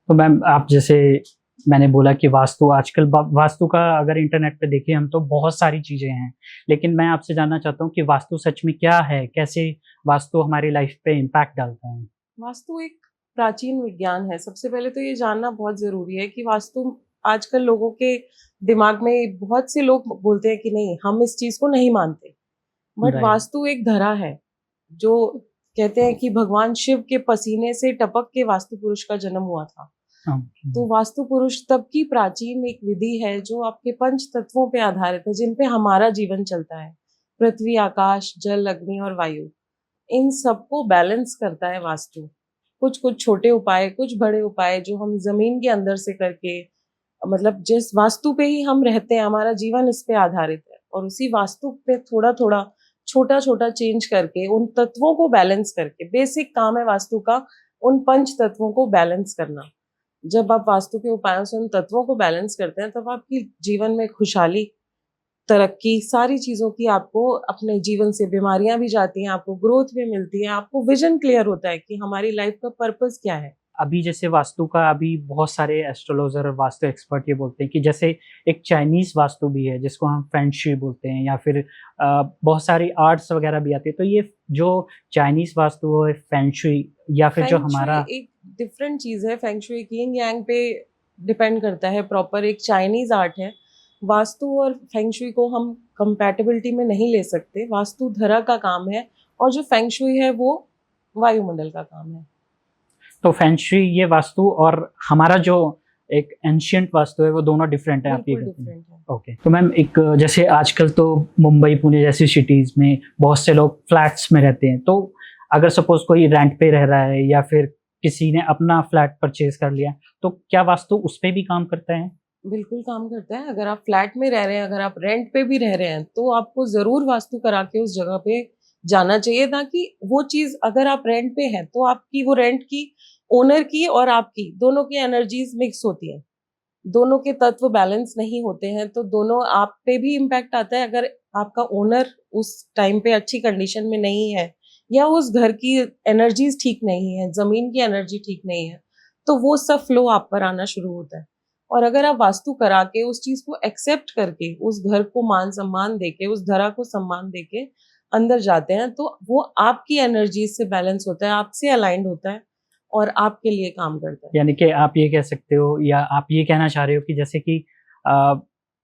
तो मैम आप जैसे मैंने बोला कि वास्तु आजकल वास्तु का अगर इंटरनेट पे देखें हम तो बहुत सारी चीजें हैं, लेकिन मैं आपसे जानना चाहता हूँ कि वास्तु सच में क्या है? कैसे वास्तु हमारी लाइफ पे इम्पैक्ट डालता है? वास्तु एक प्राचीन विज्ञान है। सबसे पहले तो ये जानना बहुत ज़रूरी है कि वास्तु आजकल लोगों के दिमाग में बहुत से लोग बोलते हैं कि नहीं, हम इस चीज़ को नहीं मानते। But right. वास्तु एक धरा है, जो कहते हैं कि भगवान शिव के पसीने से टपक के वास्तु पुरुष का जन्म हुआ था। ओके। तो वास्तु पुरुष तब की प्राचीन एक विधि है जो आपके पंच तत्वों पे आधारित है, जिन पे हमारा जीवन चलता है। पृथ्वी, आकाश, जल, अग्नि और वायु, इन सबको बैलेंस करता है वास्तु। कुछ-कुछ छोटे उपाय, कुछ बड़े उपाय जो हम ज़मीन के अंदर से करके, मतलब जिस वास्तु पे ही हम रहते हैं, हमारा जीवन इस पे आधारित है, और उसी वास्तु पे थोड़ा-थोड़ा, छोटा-छोटा चेंज करके, उन तत्वों को बैलेंस करके, बेसिक काम है वास्तु का, उन पंच तत्वों को बैलेंस करना। जब आप वास्तु के उपायों से उन तत्वों को बैलेंस करते हैं, तब आपकी जीवन में खुशहाली, तरक्की, सारी चीज़ों की आपको अपने जीवन से बीमारियाँ भी जाती हैं, आपको ग्रोथ भी मिलती है, आपको विज़न क्लियर होता है कि हमारी लाइफ़ का पर्पस क्या है। अभी जैसे वास्तु का अभी बहुत सारे एस्ट्रोलॉजर और वास्तु एक्सपर्ट ये बोलते हैं कि जैसे एक चाइनीज़ वास्तु भी है जिसको हम फेंग शुई बोलते हैं या फिर बहुत सारी आर्ट्स वगैरह भी आती है। तो ये जो चाइनीज़ वास्तु है फेंग शुई या फिर जो फेंग शुई हमारा एक डिफरेंट चीज़ है। फेंग शुई यिन यांग पे डिपेंड करता है, प्रॉपर एक चाइनीज़ आर्ट है। वास्तु और फेंग शुई को हम कंपैटिबिलिटी में नहीं ले सकते। वास्तु धरा का काम है, और जो फेंग शुई है वो वायुमंडल का काम है। तो फेंग शुई ये वास्तु और हमारा जो एक एंशिएंट वास्तु है वो दोनों डिफरेंट है आप ये बिल्कुल कहते हैं? डिफरेंट है। ओके। तो मैम एक जैसे आजकल तो मुंबई, पुणे जैसी सिटीज़ में बहुत से लोग फ्लैट्स में रहते हैं। तो अगर सपोज़ कोई रेंट पे रह रहा है या फिर किसी ने अपना फ्लैट परचेज़ कर लिया, तो क्या वास्तु उस पे भी काम करता है? बिल्कुल काम करता है। अगर आप फ्लैट में रह रहे हैं, अगर आप रेंट पे भी रह रहे हैं, तो आपको ज़रूर वास्तु करा के उस जगह पे जाना चाहिए, ताकि वो चीज़, अगर आप रेंट पे हैं, तो आपकी वो रेंट की, ओनर की और आपकी, दोनों की एनर्जीज़ मिक्स होती हैं। दोनों के तत्व बैलेंस नहीं होते हैं, तो दोनों आप पे भी इम्पैक्ट आता है। अगर आपका ओनर उस टाइम पे अच्छी कंडीशन में नहीं है, या उस घर की एनर्जीज़ ठीक नहीं है, ज़मीन की एनर्जी ठीक नहीं है, तो वो सब फ्लो आप पर आना शुरू होता है। और अगर आप वास्तु करा के उस चीज़ को एक्सेप्ट करके, उस घर को मान-सम्मान देके, उस धरा को सम्मान देके अंदर जाते हैं, तो वो आपकी एनर्जीज़ से बैलेंस होता है, आपसे अलाइन्ड होता है और आपके लिए काम करता है। यानी कि आप ये कह सकते हो या आप ये कहना चाह रहे हो कि जैसे कि अ,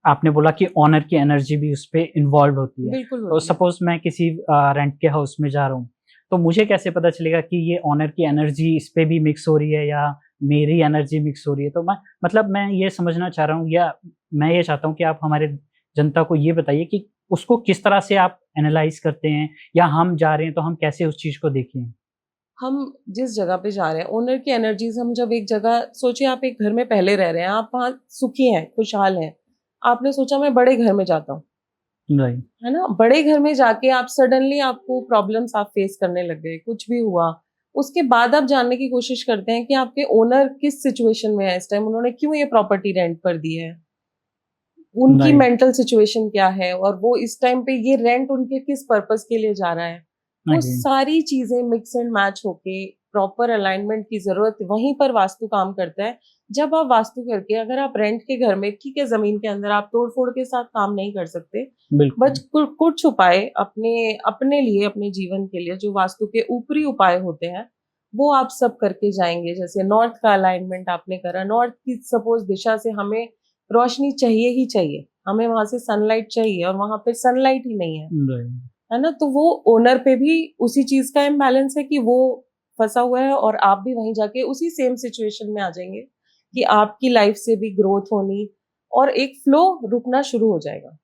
आपने बोला कि ओनर की एनर्जी भी उसपे इन्वॉल्व होती है। बिल्कुल तो होती है। सपोज़ मैं किसी रेंट के हाउस में जा रहा हूँ, तो मुझे कैसे पता चलेगा कि ये ओनर की एनर्जी इस पे भी मिक्स हो रही है या मेरी एनर्जी मिक्स हो रही है? तो मैं मतलब मैं ये समझना चाह रहा हूँ या मैं ये चाहता हूँ कि आप हमारे जनता को ये बताइए कि उसको किस तरह से आप एनालाइज़ करते हैं या हम जा रहे हैं तो हम कैसे उस चीज़ को देखें? हम जिस जगह पे जा रहे हैं, ओनर की एनर्जीज़, हम जब एक जगह, सोचिए आप एक घर में पहले रह रहे हैं, आप वहाँ सुखी हैं, खुशहाल हैं। आपने सोचा मैं बड़े घर में जाता हूँ, राइट। है ना? बड़े घर में जाके आप सडनली, आपको प्रॉब्लम्स आप फेस करने लग गए, कुछ भी हुआ। उसके बाद आप जानने की कोशिश करते हैं कि आपके ओनर किस सिचुएशन में है इस टाइम, उन्होंने क्यों ये प्रॉपर्टी रेंट पर दी है? उनकी राइट। मेंटल सिचुएशन क्या है, और वो इस टाइम पे ये रेंट उनके किस पर्पस के लिए जा रहा है। वो अगेन। सारी चीजें मिक्स एंड मैच होके, प्रॉपर अलाइनमेंट की जरूरत वहीं पर वास्तु काम करता है। जब आप वास्तु करके, अगर आप रेंट के घर में, ठीक है, जमीन के अंदर आप तोड़ फोड़ के साथ काम नहीं कर सकते, बट बिल्कुल। कुछ उपाय अपने अपने लिए, अपने जीवन के लिए, जो वास्तु के ऊपरी उपाय होते हैं, वो आप सब करके जाएंगे। जैसे नॉर्थ का अलाइनमेंट आपने करा, नॉर्थ की सपोज दिशा से हमें रोशनी चाहिए ही चाहिए, हमें वहां से सनलाइट चाहिए, और वहां पे सनलाइट ही नहीं राइट। है ना? तो वो ओनर पे भी उसी चीज का इम्बैलेंस है कि वो फंसा हुआ है, और आप भी वहीं जाके उसी सेम सिचुएशन में आ जाएंगे कि आपकी लाइफ से भी ग्रोथ होनी, और एक फ्लो रुकना शुरू हो जाएगा।